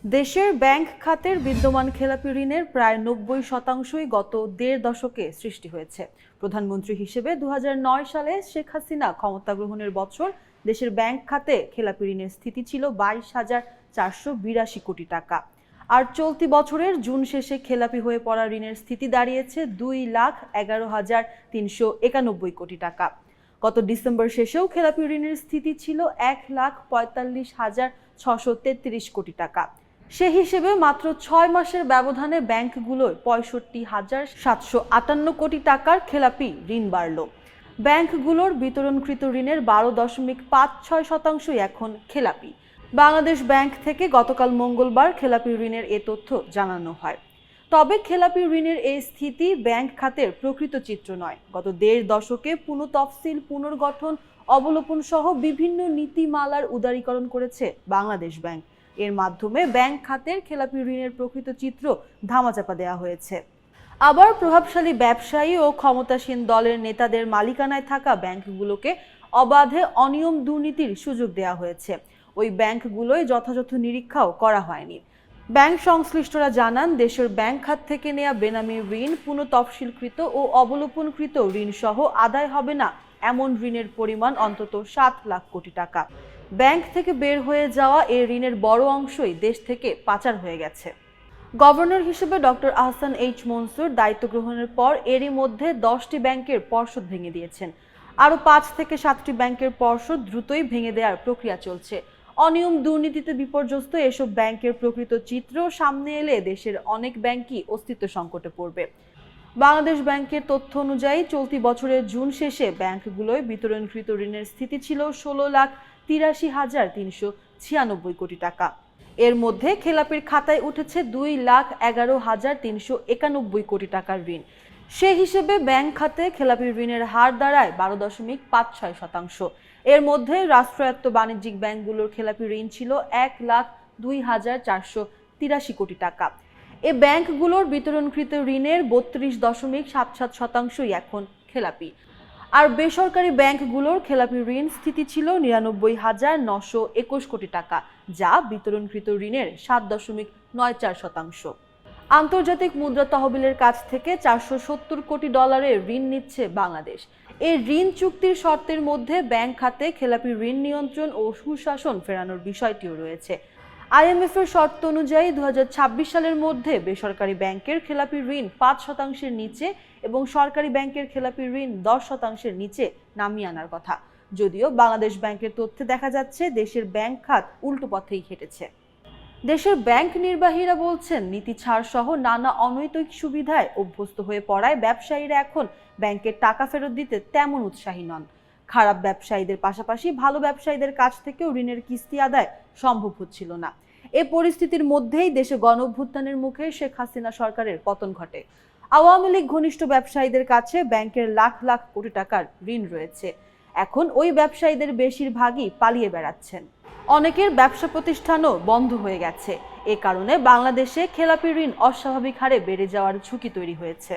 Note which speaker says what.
Speaker 1: দেশের ব্যাংক খাতের বিদ্যমান খেলাপি ঋণের প্রায় ৯০% গত দেড় দশকে সৃষ্টি হয়েছে। প্রধানমন্ত্রী হিসেবে ২০০৯ সালে শেখ হাসিনা ক্ষমতা গ্রহণের বছর দেশের ব্যাংক খাতে খেলাপি ঋণের স্থিতি ছিল ২২,৪৮২ কোটি টাকা। আর চলতি বছরের জুন শেষে খেলাপি হয়ে পড়া ঋণের স্থিতি দাঁড়িয়েছে ২,১১,৩৯১ কোটি টাকা। গত ডিসেম্বর শেষেও খেলাপি ঋণের স্থিতি ছিল ১,৪৫,৬৩৩ কোটি টাকা। সে হিসেবে মাত্র ৬ মাসের ব্যবধানে ব্যাংকগুলোর ৬৫,৭৫৮ কোটি টাকার খেলাপি ঋণ বাড়ল। ব্যাংকগুলোর বিতরণকৃত ঋণের ১২.৫৬% এখন খেলাপি। বাংলাদেশ ব্যাংক থেকে গতকাল মঙ্গলবার খেলাপি ঋণের এ তথ্য জানানো হয়। তবে খেলাপি ঋণের এই স্থিতি ব্যাংক খাতের প্রকৃত চিত্র নয়। গত দেড় দশকে পুনঃতফসিল, পুনর্গঠন, অবলোপন সহ বিভিন্ন নীতিমালার উদারীকরণ করেছে বাংলাদেশ ব্যাংক। এর মাধ্যমে ব্যাংক খাতের খেলাপি ঋণের প্রকৃত চিত্র ধামাচাপা দেওয়া হয়েছে। আবার প্রভাবশালী ব্যবসায়ী ও ক্ষমতাসীন দলের নেতাদের মালিকানায় থাকা ব্যাংকগুলোকে অবাধে অনিয়ম দুর্নীতির সুযোগ দেওয়া হয়েছে। ওই ব্যাংকগুলোয় যথাযথ নিরীক্ষাও করা হয়নি। ব্যাংক সংশ্লিষ্টরা জানান, দেশের ব্যাংক খাত থেকে নেওয়া বেনামি ঋণ পুনঃতফসিলকৃত ও অবলোপনকৃত ঋণ সহ আদায় হবে না এমন ঋণের পরিমাণ অন্তত ৭ লাখ কোটি টাকা। ব্যাংক থেকে বের হয়ে যাওয়া এই ঋণের বড় অংশই দেশ থেকে পাচার হয়ে গেছে। গভর্নর হিসেবে ডক্টর আহসান এইচ মনসুর দায়িত্ব গ্রহণের পর এরই মধ্যে ১০টি ব্যাংকের পর্ষদ ভেঙে দিয়েছেন। আরও ৫ থেকে ৭টি ব্যাংকের পর্ষদ দ্রুতই ভেঙে দেওয়ার প্রক্রিয়া চলছে। অনিয়ম দুর্নীতিতে বিপর্যস্ত এসব ব্যাংকের প্রকৃত চিত্র সামনে এলে দেশের অনেক ব্যাংকই অস্তিত্ব সংকটে পড়বে। বাংলাদেশ ব্যাংকের তথ্য অনুযায়ী চলতি বছরের জুন শেষে ব্যাংকগুলোয় বিতরণকৃত ঋণের স্থিতি ছিল ১৬,৮৩,৩৯৬ কোটি টাকা। এর মধ্যে খেলাপির খাতায় উঠেছে ২,১১,৩৯১ কোটি টাকার ঋণ। সে হিসেবে ব্যাংক খাতে খেলাপি ঋণের হার দাঁড়ায় ১২.৫৬%। এর মধ্যে রাষ্ট্রায়ত্ত বাণিজ্যিক ব্যাংকগুলোর খেলাপি ঋণ ছিল ১,০২,৪৮৩ কোটি টাকা। এ ব্যাংকগুলোর বিতরণকৃত ঋণের ৩২.৭৭%ই এখন খেলাপি। আর বেসরকারি ব্যাংকগুলোর খেলাপি ঋণ স্থিতি ছিল ৯৯,৯২১ কোটি টাকা, যা বিতরণকৃত ঋণের ৭.৯৪%। আন্তর্জাতিক মুদ্রা তহবিলের কাছ থেকে $৪৭০ কোটি ঋণ নিচ্ছে বাংলাদেশ। এই ঋণ চুক্তির শর্তের মধ্যে ব্যাংক খাতে খেলাপি ঋণ নিয়ন্ত্রণ ও সুশাসন ফেরানোর বিষয়টিও রয়েছে। IMF এর শর্ত অনুযায়ী ২০২৬ সালের মধ্যে বেসরকারি ব্যাংকের খেলাপি ঋণ ৫% নিচে এবং সরকারি ব্যাংকের খেলাপি ঋণ 10% নিচে নামিয়ে আনার কথা। যদিও বাংলাদেশ ব্যাংকের তথ্যে দেখা যাচ্ছে দেশের ব্যাংক খাত উল্টো পথেই হেঁটেছে। দেশের ব্যাংক নির্বাহীরা বলছেন, নীতি ছাড় সহ নানা অনৈতিক সুবিধায় অভ্যস্ত হয়ে পড়ায় ব্যবসায়ীরা এখন ব্যাংকের টাকা ফেরত দিতে তেমন উৎসাহী নন। খারাপ ব্যবসায়ীদের পাশাপাশি ভালো ব্যবসায়ীদের কাছ থেকেও ঋণের কিস্তি আদায় সম্ভব হচ্ছিল না। এ পরিস্থিতির মধ্যেই দেশে গণঅভ্যুত্থানের মুখে শেখ হাসিনা সরকারের পতন ঘটে। আওয়ামী লীগ ঘনিষ্ঠ ব্যবসায়ীদের কাছে ব্যাংকের লাখ লাখ কোটি টাকার ঋণ রয়েছে। এখন ওই ব্যবসায়ীদের বেশিরভাগই পালিয়ে বেড়াচ্ছেন। অনেকের ব্যবসা প্রতিষ্ঠানও বন্ধ হয়ে গেছে। এ কারণে বাংলাদেশে খেলাপি ঋণ অস্বাভাবিক হারে বেড়ে যাওয়ার ঝুঁকি তৈরি হয়েছে।